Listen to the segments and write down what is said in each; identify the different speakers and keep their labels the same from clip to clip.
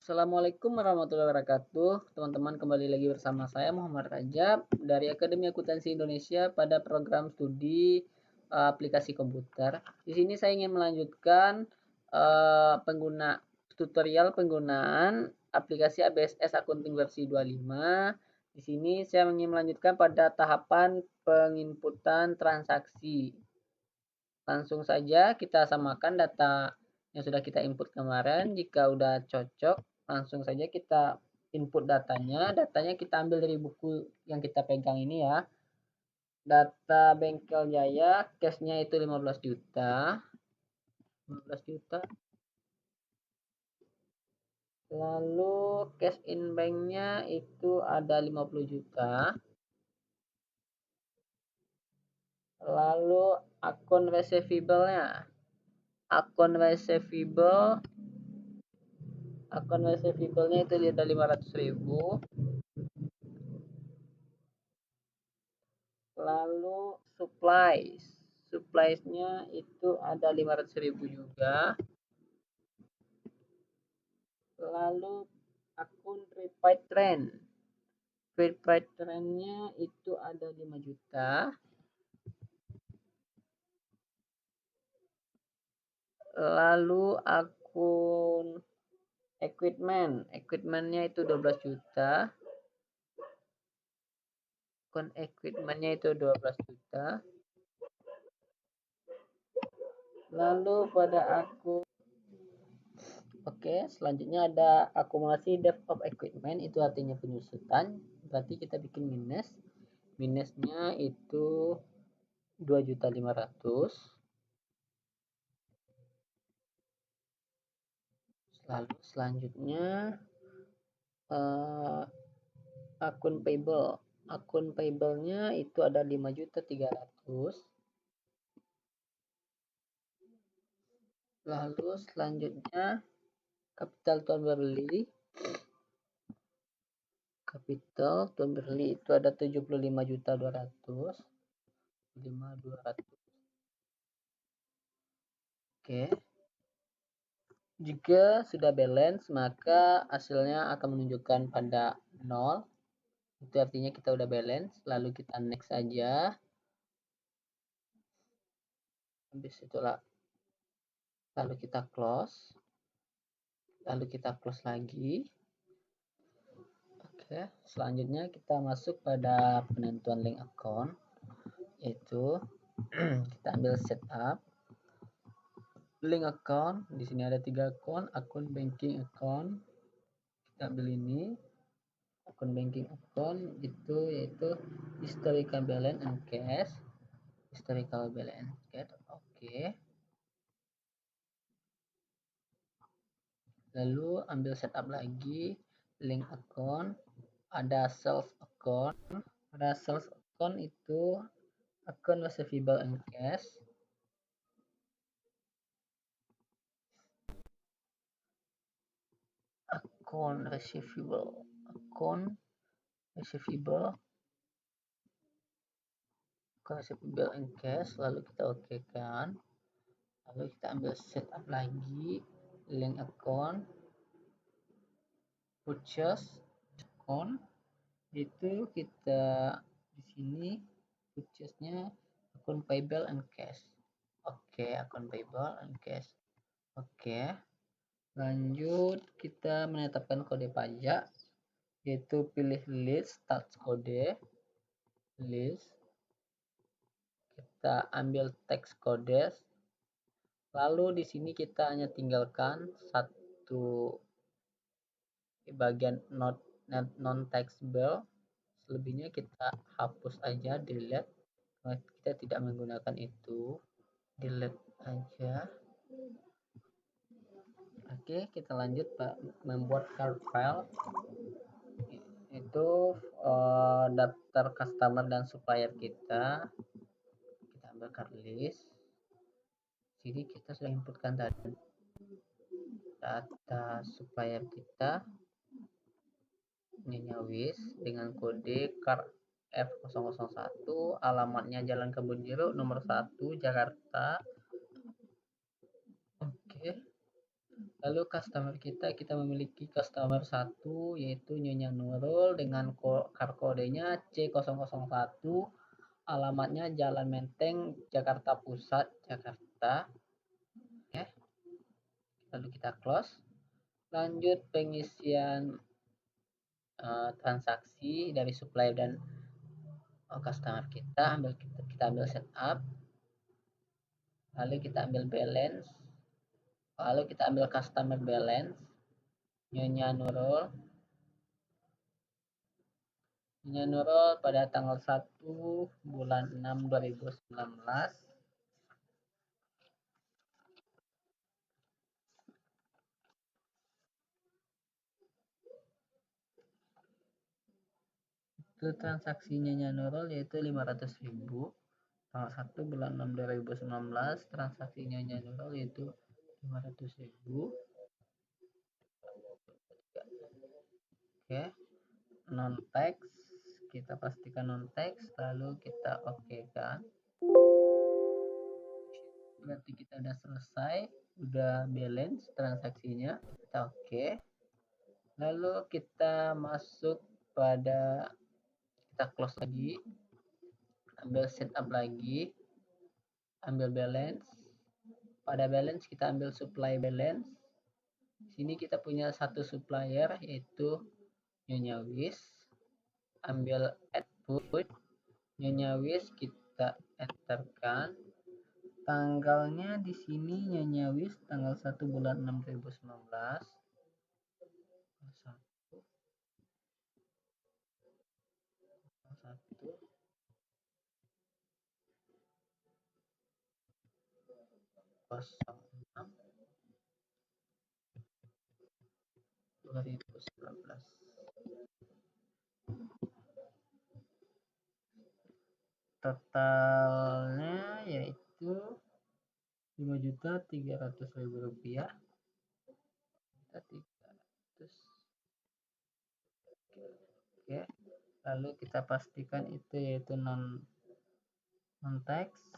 Speaker 1: Assalamualaikum warahmatullahi wabarakatuh. Teman-teman, kembali lagi bersama saya Muhammad Rajab dari Akademi Akuntansi Indonesia pada program studi aplikasi komputer. Di sini saya ingin melanjutkan tutorial penggunaan aplikasi ABSS Accounting versi 25. Di sini saya ingin melanjutkan pada tahapan penginputan transaksi. Langsung saja kita samakan data yang sudah kita input kemarin. Jika udah cocok, langsung saja kita input datanya. Datanya kita ambil dari buku yang kita pegang ini ya. Data Bengkel Jaya, cashnya itu 15 juta. 15 juta. Lalu cash in banknya itu ada 50 juta. Lalu akun receivable-nya. Akun receivable-nya itu ada 500.000. Lalu supplies-nya itu ada 500.000 juga. Lalu akun prepaid trend-nya itu ada 5 juta. Lalu akun equipment-nya itu 12 juta. Akun equipment-nya itu 12 juta. Lalu pada akun selanjutnya ada akumulasi depth of equipment, itu artinya penyusutan. Berarti kita bikin minus. Minusnya itu 2.500.000. Lalu selanjutnya akun payable. Akun payable-nya itu ada 5.300.000. Lalu selanjutnya kapital tuan beli. Kapital tuan beli itu ada 75.200.000. 5.200. Oke. Jika sudah balance, maka hasilnya akan menunjukkan pada 0. Itu artinya kita udah balance. Lalu kita next aja. Habis itulah lalu kita close. Lalu kita close lagi. Oke, selanjutnya kita masuk pada penentuan link account, yaitu kita ambil setup link account. Di sini ada 3 akun banking account. Kita ambil ini. Akun banking account itu yaitu historical balance and cash. Historical balance and cash. Oke. Lalu ambil setup lagi link account. Ada sales account. Pada sales account itu akun receivable and cash. Akun receivable and cash. Lalu kita oke kan. Lalu kita ambil setup lagi link account. Purchase account itu kita di sini purchase-nya akun payable and cash. Oke, akun payable and cash. Oke. Lanjut kita menetapkan kode pajak, yaitu pilih list, start kode list. Kita ambil teks kode. Lalu di sini kita hanya tinggalkan satu bagian non taxable. Selebihnya kita hapus aja, delete. Kita tidak menggunakan itu, delete aja. Oke, kita lanjut membuat card file. Itu daftar customer dan supplier kita ambil card list. Jadi kita sudah inputkan tadi data supplier kita, Nyonya Wis, dengan kode card F001, alamatnya Jalan Kebun Jeruk nomor 1 Jakarta. Oke. Lalu customer kita memiliki customer 1 yaitu Nyonya Nurul dengan kodenya C001, alamatnya Jalan Menteng, Jakarta Pusat, Jakarta. Oke, lalu kita close. Lanjut pengisian transaksi dari supplier dan customer kita ambil setup, lalu kita ambil balance, lalu kita ambil customer balance Nyonya Nurul pada tanggal 1 bulan 6 2019. Itu transaksinya Nyonya Nurul yaitu 500.000. Tanggal 1 bulan 6 2019 transaksinya Nyonya Nurul yaitu 500.000. Oke, non teks kita pastikan non teks, lalu kita oke kan. Berarti kita udah selesai, udah balance transaksinya, kita oke. Lalu kita masuk pada, kita close lagi, ambil setup lagi, ambil balance. Pada balance kita ambil supply balance. Sini kita punya satu supplier yaitu Nyonya Wis. Ambil output Nyonya Wis, kita enterkan. Tanggalnya di sini Nyonya Wis tanggal 1 bulan 6 2019. 1 06 2019. Totalnya yaitu 5.300.000 rupiah. 300. Oke, lalu kita pastikan itu yaitu non teks,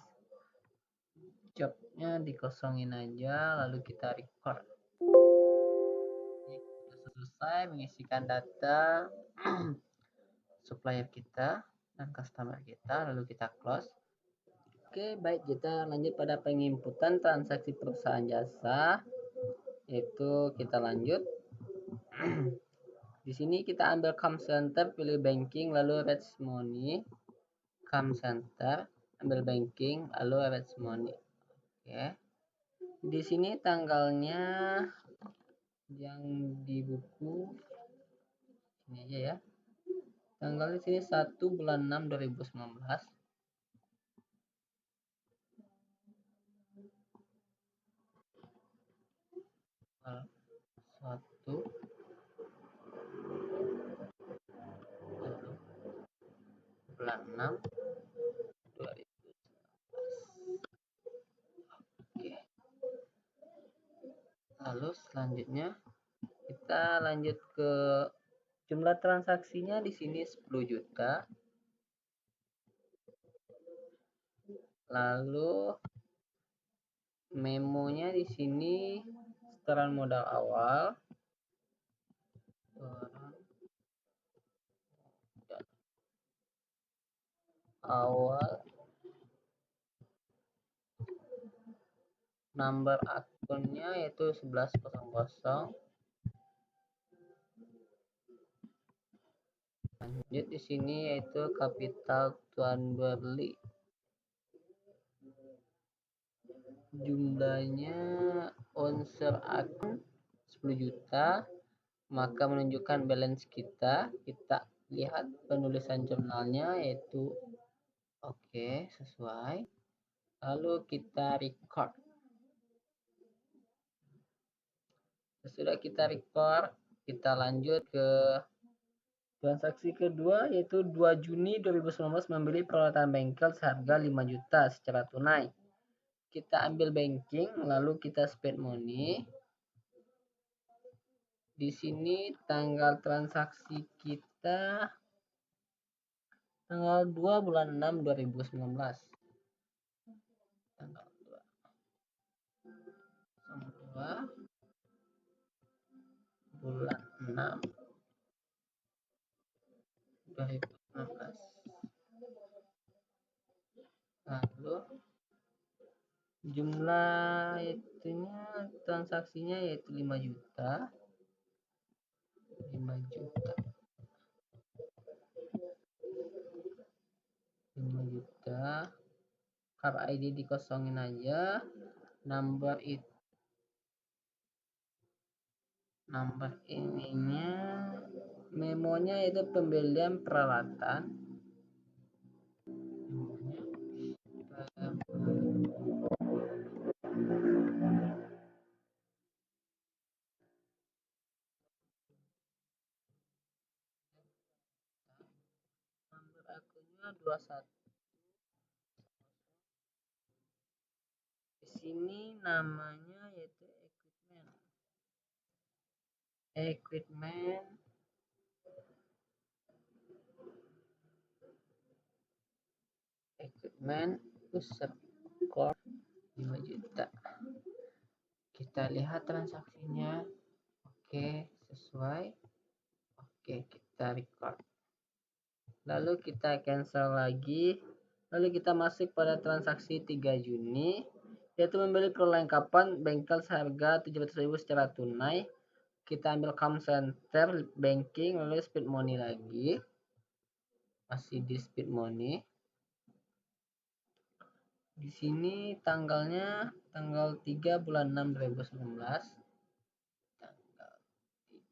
Speaker 1: jobnya dikosongin aja, lalu kita record. Ini sudah selesai mengisikan data supplier kita dan customer kita, lalu kita close. Oke, baik, kita lanjut pada penginputan transaksi perusahaan jasa, yaitu kita lanjut. Di sini kita ambil come center, pilih banking, lalu raise money, come center, ambil banking, lalu raise money. Oke. Di sini tanggalnya yang di buku ini aja ya. Tanggal di sini 1 bulan 6 2019. 1 bulan 6 2019. Oke. Lalu selanjutnya kita lanjut ke jumlah transaksinya di sini 10 juta. Lalu memonya di sini setoran modal awal. Nomor akunnya yaitu 1100. Lanjut di sini yaitu kapital Tuan Berli. Jumlahnya owner akun 10 juta, maka menunjukkan balance kita. Kita lihat penulisan jurnalnya yaitu oke, sesuai. Lalu kita record. Sesudah kita record, kita lanjut ke transaksi kedua yaitu 2 Juni 2019 membeli peralatan bengkel seharga 5 juta secara tunai. Kita ambil banking, lalu kita spend money. Di sini tanggal transaksi kita tanggal 2 bulan 6 2019. Tanggal 2. bulan 6 2016. Lalu jumlah itunya transaksinya yaitu 5 juta. 5 juta. 5 juta. Card ID dikosongin aja. Number ininya, memonya itu pembelian peralatan. Nomor akunnya 21. Di sini namanya yaitu equipment user core 5 juta. Kita lihat transaksinya. Oke, sesuai. Oke, kita record. Lalu kita cancel lagi. Lalu kita masuk pada transaksi 3 Juni, yaitu membeli perlengkapan bengkel seharga 700.000 secara tunai. Kita ambil com center, banking, lalu speed money lagi. Masih di speed money. Di sini tanggalnya tanggal 3 bulan 6 2019. Tanggal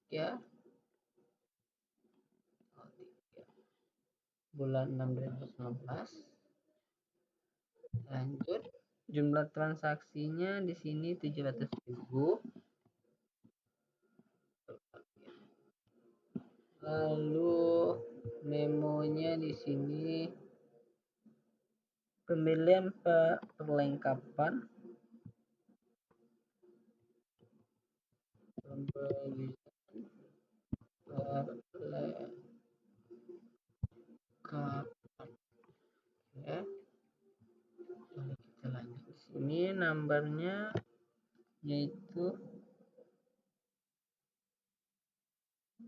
Speaker 1: 3 bulan 6 2019. Lanjut, jumlah transaksinya di sini 700.000. Lalu memonya di sini pembelian perlengkapan, ya. Lalu kita lanjut di sini, nomornya yaitu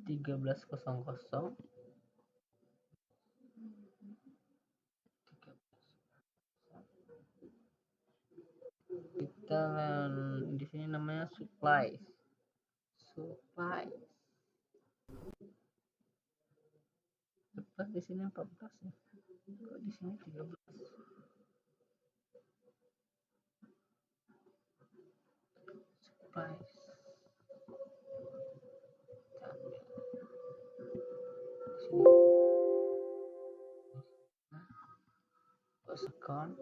Speaker 1: 1300. Kita di sini namanya supplies. Supplies di sini 14 ya. Kok di sini 13? Supplies. Cost account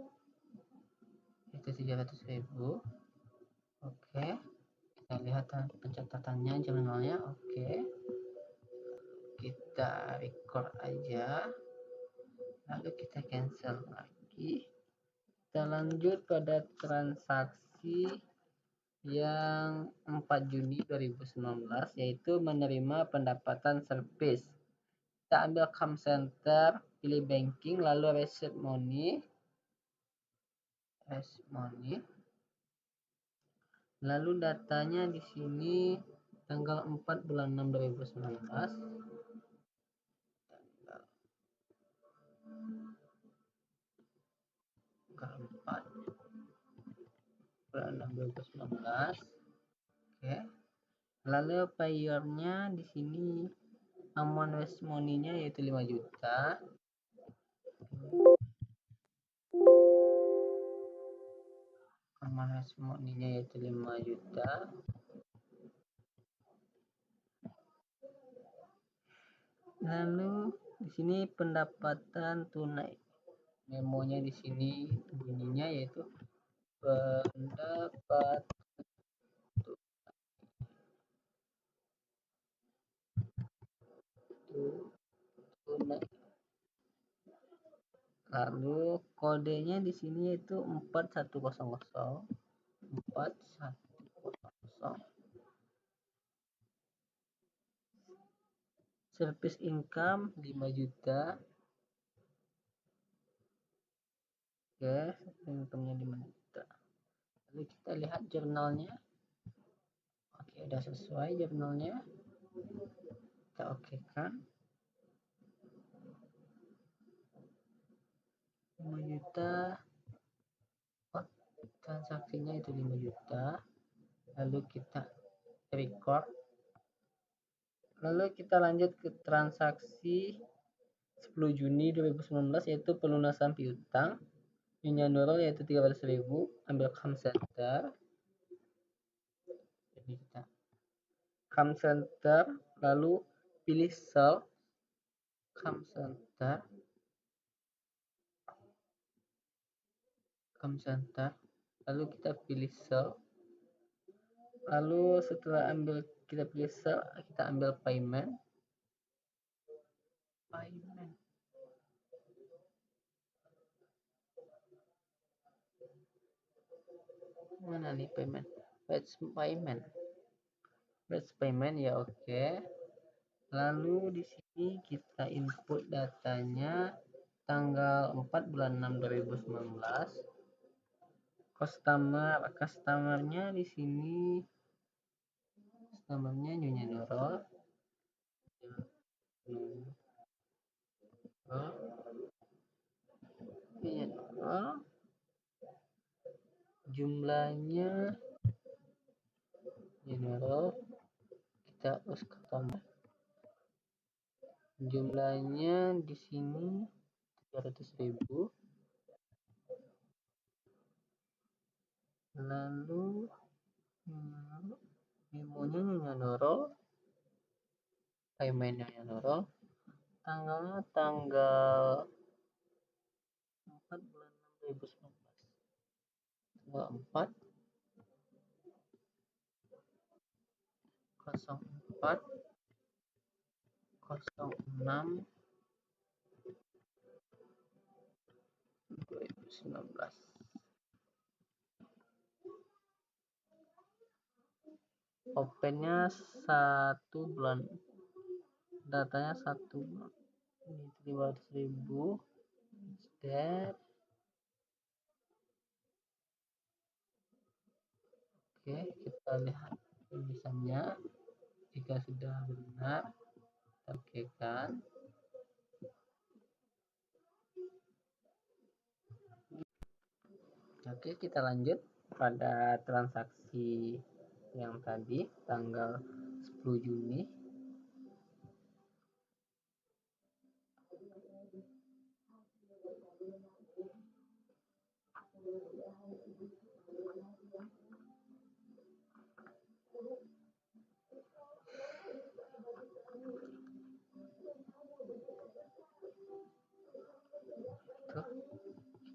Speaker 1: itu 700.000. Oke, kita lihat pencatatannya, jurnalnya. Oke, kita record aja, lalu kita cancel lagi. Kita lanjut pada transaksi yang 4 Juni 2019, yaitu menerima pendapatan service. Kita ambil com center, pilih banking, lalu receipt money. Lalu datanya di sini tanggal 4 bulan 6 2019. Tanggal 4 bulan 6 2019. Oke. Lalu payernya di sini amount waste money-nya yaitu 5 juta. Amount waste money-nya yaitu 5 juta. Lalu di sini pendapatan tunai. Memonya di sini bunyinya yaitu pendapat tunai. Lalu kodenya di sini yaitu 4100. 4100. Service income 5 juta. Oke, income-nya 5 juta. Lalu kita lihat jurnalnya. Oke, udah sesuai jurnalnya. Kita oke kan. 5 juta. Oh, transaksinya itu 5 juta. Lalu kita record. Lalu kita lanjut ke transaksi 10 Juni 2019 yaitu pelunasan piutang. Nyonya Nurul yaitu 300.000, ambil come center. Jadi kita come center, lalu pilih sell, come center, lalu kita pilih sell. Lalu setelah kita pilih sell, kita ambil payment. Mana nih payment? Batch payment ya, oke. Lalu di sini kita input datanya tanggal 4 bulan 6 2019. Customernya di sini Nyonya Nurul. Jumlahnya Nurul, kita urus customer. Jumlahnya di sini 300.000. Lalu memonya Nyonya Nurul, paymentnya Nyonya Nurul, tanggalnya tanggal 4 bulan 6 2019. Tanggal 4 04 06 2019. Opennya 1 bulan, datanya 1 bulan. Ini 300.000. Step. Oke, kita lihat tulisannya. Jika sudah benar, kita oke kan. Oke, kita lanjut pada transaksi yang tadi tanggal 10 Juni.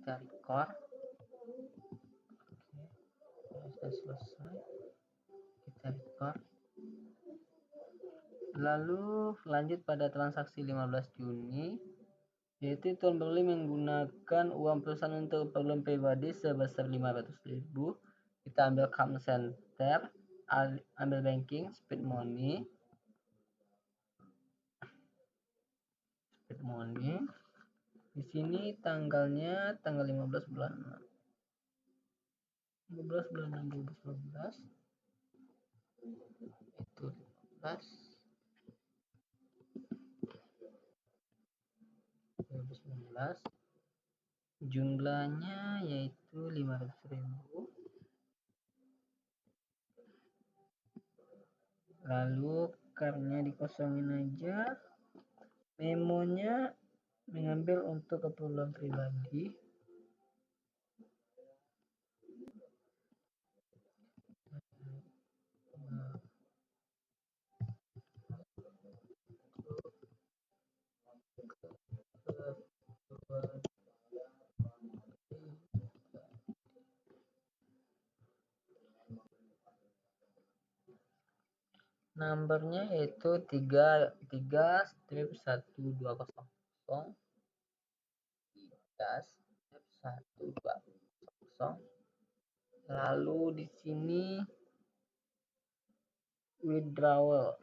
Speaker 1: Kita record. Oke, sudah selesai. Kita record. Lalu lanjut pada transaksi 15 Juni, yaitu tuan beli menggunakan uang perusahaan untuk keperluan pribadi sebesar 500.000. Kita ambil come center, ambil banking, speed money. Di sini tanggalnya tanggal 15 bulan 6 2019. Itu 2019. Jumlahnya yaitu 500.000. Lalu karnya dikosongin aja. Memonya mengambil untuk keperluan pribadi. Nomornya yaitu 3-1200 3-1200. Lalu di sini withdrawal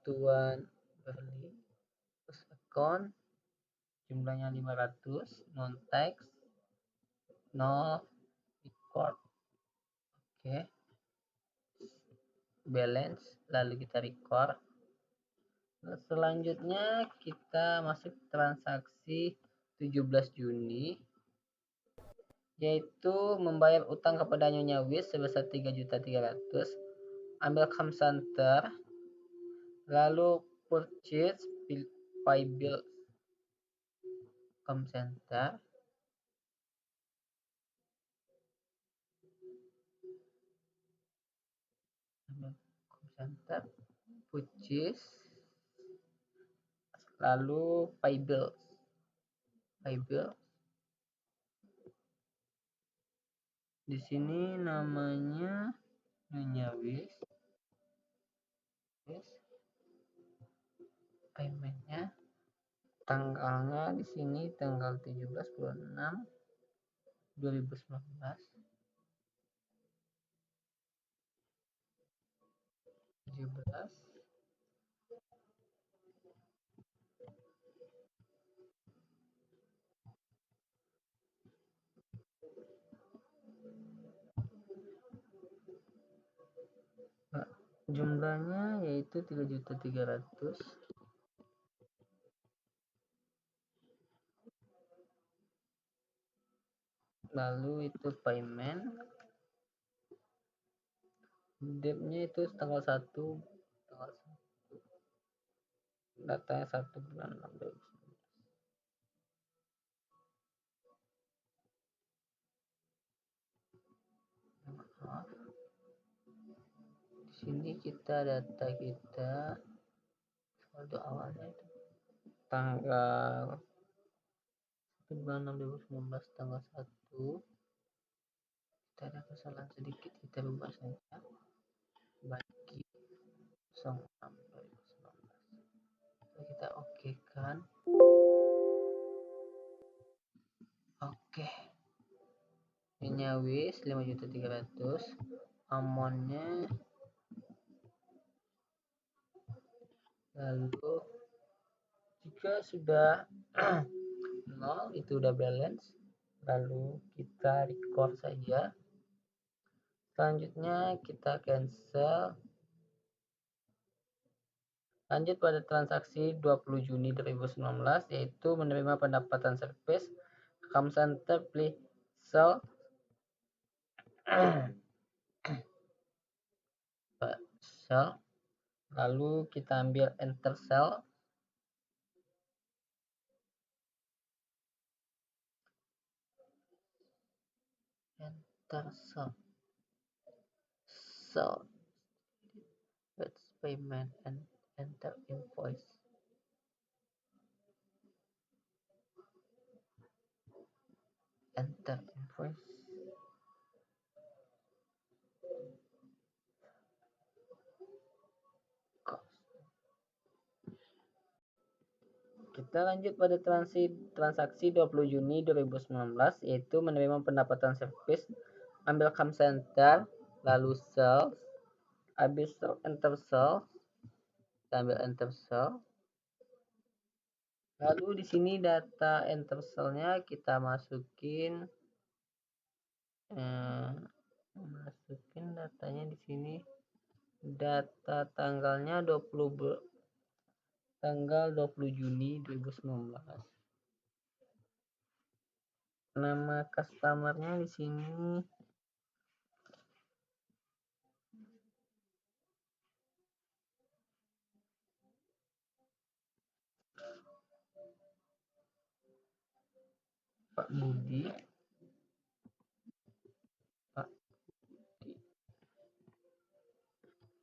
Speaker 1: tuan beli, terus account jumlahnya 500, non tax, no record. Oke, balance, lalu kita record. Selanjutnya kita masuk transaksi 17 Juni, yaitu membayar utang kepada Nyonya Wis sebesar 3.300.000, ambil come center, lalu purchase pay bill come center, ambil come center, purchase, lalu pay bill. Di sini namanya Nyonya Wis, paymentnya, tanggalnya di sini tanggal 17/6/2019, 17. Jumlahnya yaitu 3.300.000. Lalu itu payment, date-nya itu tanggal 1, datanya 1/6/2019. Di sini kita data kita saldo awalnya itu tanggal 1/6/2019 tanggal 1. Kita ada kesalahan sedikit, kita rubah saja bagi 06/2019. Kita oke kan. Oke, Nyonya Wis 5.300.000, amonnya, lalu jika sudah 0 itu udah balance, lalu kita record saja. Selanjutnya kita cancel. Lanjut pada transaksi 20 Juni 2019, yaitu menerima pendapatan service come center please sell. Sell, lalu kita ambil enter sell, sell, that's payment and enter invoice, Kita lanjut pada transaksi 20 Juni 2019, yaitu menerima pendapatan service, ambil come center, lalu sales, habis enter sales, kita ambil enter sales. Lalu di sini data enter sales-nya kita masukin datanya di sini. Data tanggalnya tanggal 20 Juni 2019. Nama customernya di sini Pak Budi.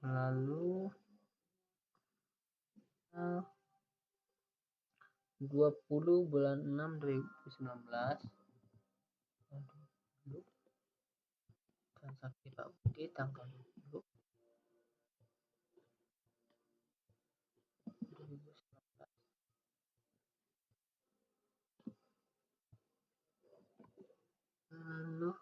Speaker 1: Lalu 20/6/2019, transaksi Pak Budi tanggal 20 2019. Lalu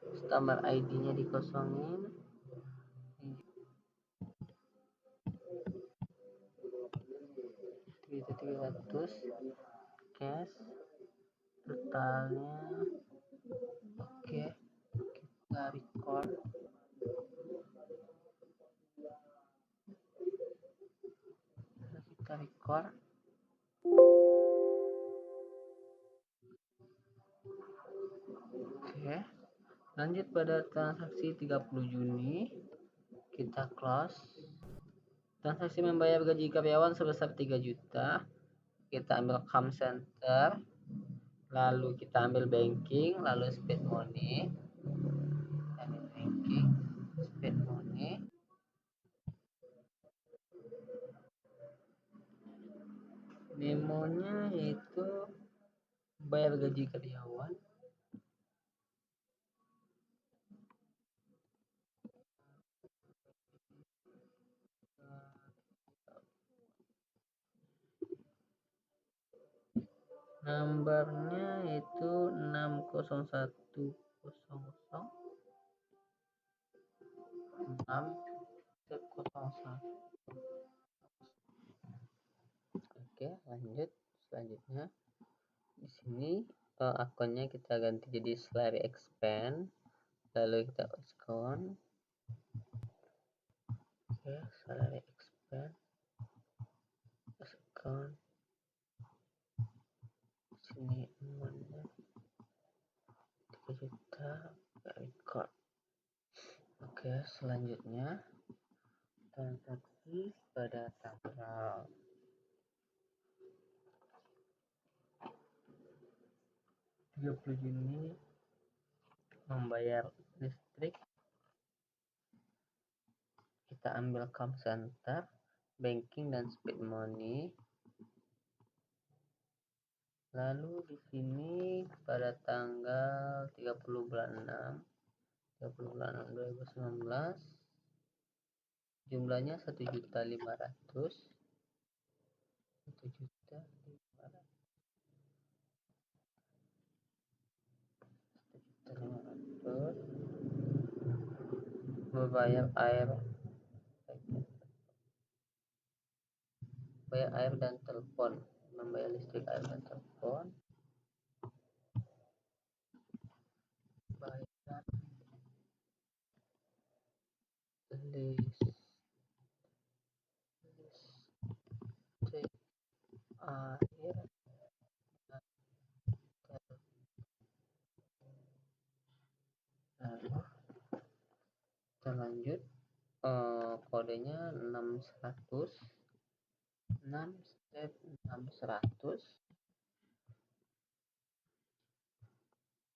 Speaker 1: customer ID-nya dikosongin, 3.300. cash totalnya. Oke, kita record. Oke, lanjut pada transaksi 30 Juni, kita close. Transaksi membayar gaji karyawan sebesar 3 juta, kita ambil come center, lalu kita ambil banking, lalu speed money, ambil banking, speed money. Memonya yaitu bayar gaji karyawan, nomornya itu 601006 601. Oke, lanjut. Selanjutnya di sini akunnya kita ganti jadi salary expand, lalu kita diskon. Oke, salary expand, diskon. Sini amannya 3 juta, record. Oke, selanjutnya transaksi pada tanggal 30 Juni membayar listrik, kita ambil come center, banking dan speed money. Lalu di sini pada tanggal 30 bulan 6 2019 jumlahnya 1.500.000, 1.500.000 membayar air dan telepon, membayar listrik, air dan telepon, bayar listrik, air dan telepon. Lalu kita lanjut, kodenya 600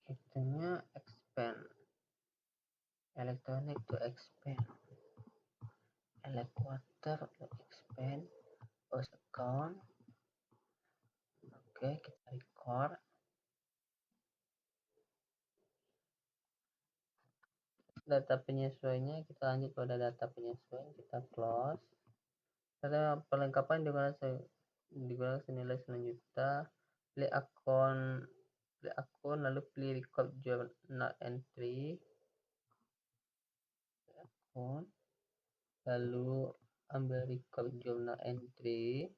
Speaker 1: hitungnya expand, electronic to expand, water to expand, host account. Oke, kita record. Data penyesuaiannya kita lanjut pada data penyesuaian, kita close. Data perlengkapan digunakan senilai 9 juta. Pilih akun lalu pilih record journal entry, akun, lalu ambil record journal entry,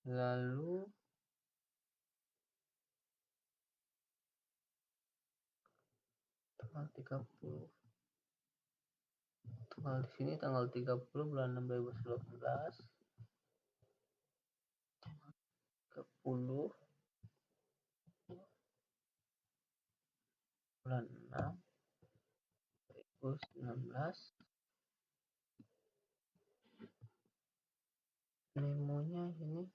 Speaker 1: lalu tanggal 30, tanggal di sini tanggal 30 bulan 6 2019, 30 bulan 6 2019. Memonya ini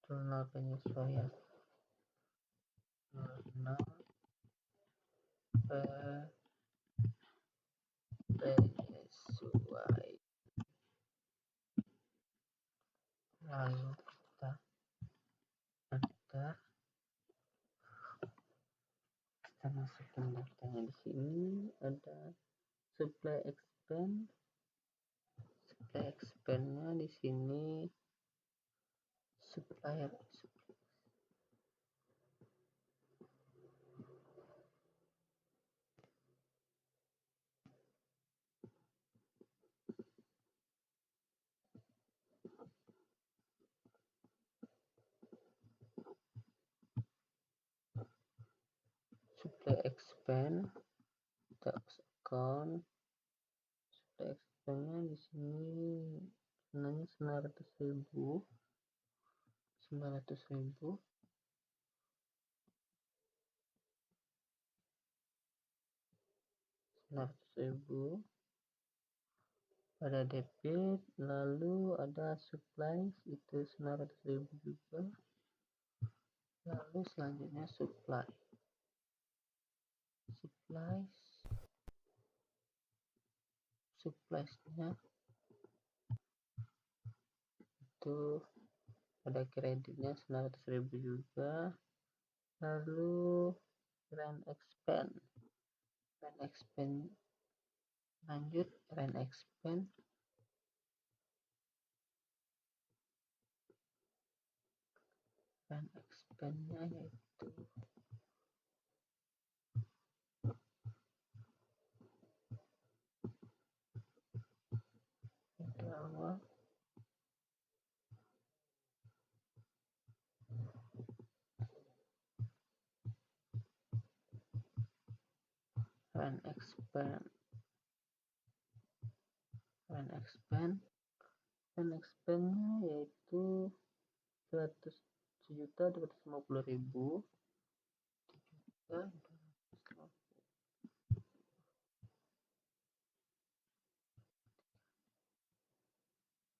Speaker 1: jurnal penyesuaian, jurnal penyesuaian. Lalu kita enter, kita masukin datanya. Di sini ada supply expandnya di sini supplier. expand tax account. Sudah expandnya di sini sebenarnya 900.000 pada debit, lalu ada supplies itu 900.000 juga, lalu selanjutnya suppliesnya itu ada kreditnya 900.000 juga, lalu rent expense lanjut rent expense nya yaitu awal rent expense nya yaitu 7.250.000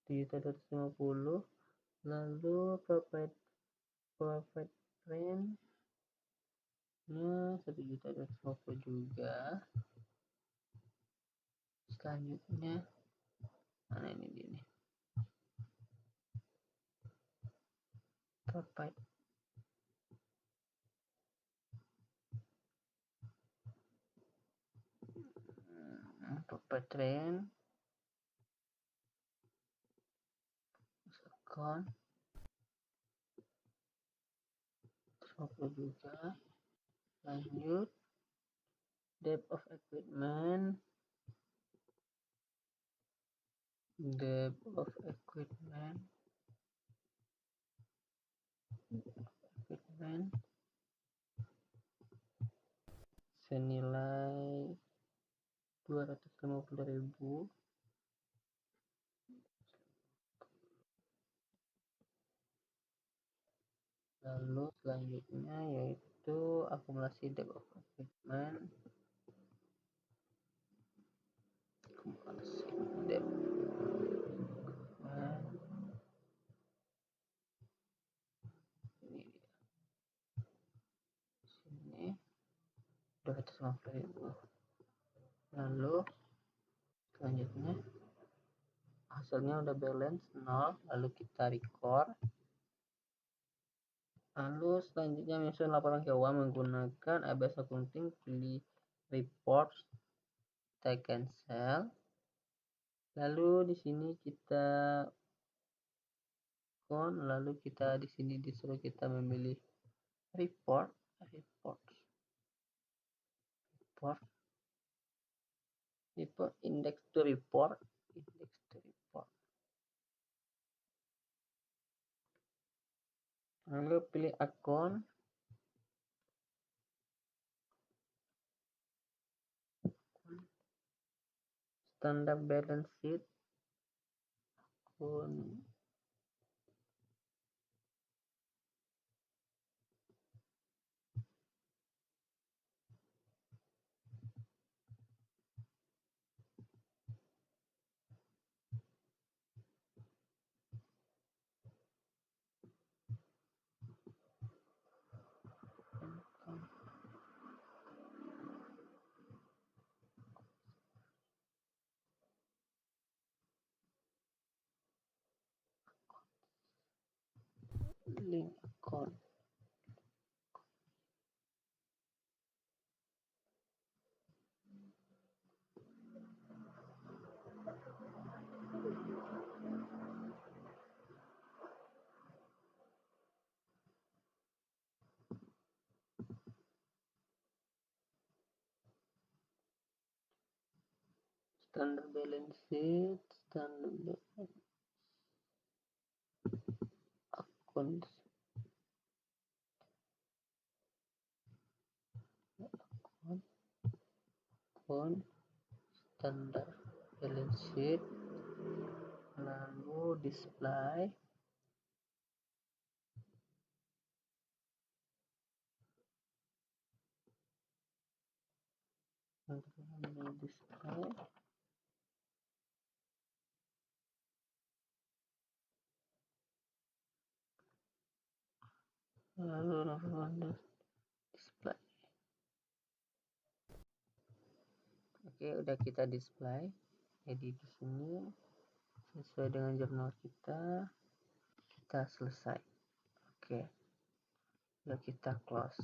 Speaker 1: 7.250, lalu profit rent nya 1.250 juga. Selanjutnya mana ini dia nih, profit rent account 150 juga. Lanjut debt of equipment senilai 250.000. Lalu selanjutnya yaitu akumulasi debt of equipment, ini dia sini 250.000. Lalu selanjutnya hasilnya udah balance 0, lalu kita record. Lalu selanjutnya menyusun laporan keuangan menggunakan ABS Accounting, pilih report, taken cell. Lalu di sini kita lalu kita di sini disuruh kita memilih report index to report. Lalu pilih akun, standard balance sheet, akun link account. Standard balance sheet, standard akun account, standar balance sheet, lalu display, lalu display. Oke, udah kita display. Jadi di sini sesuai dengan jurnal kita selesai. Oke, udah kita close.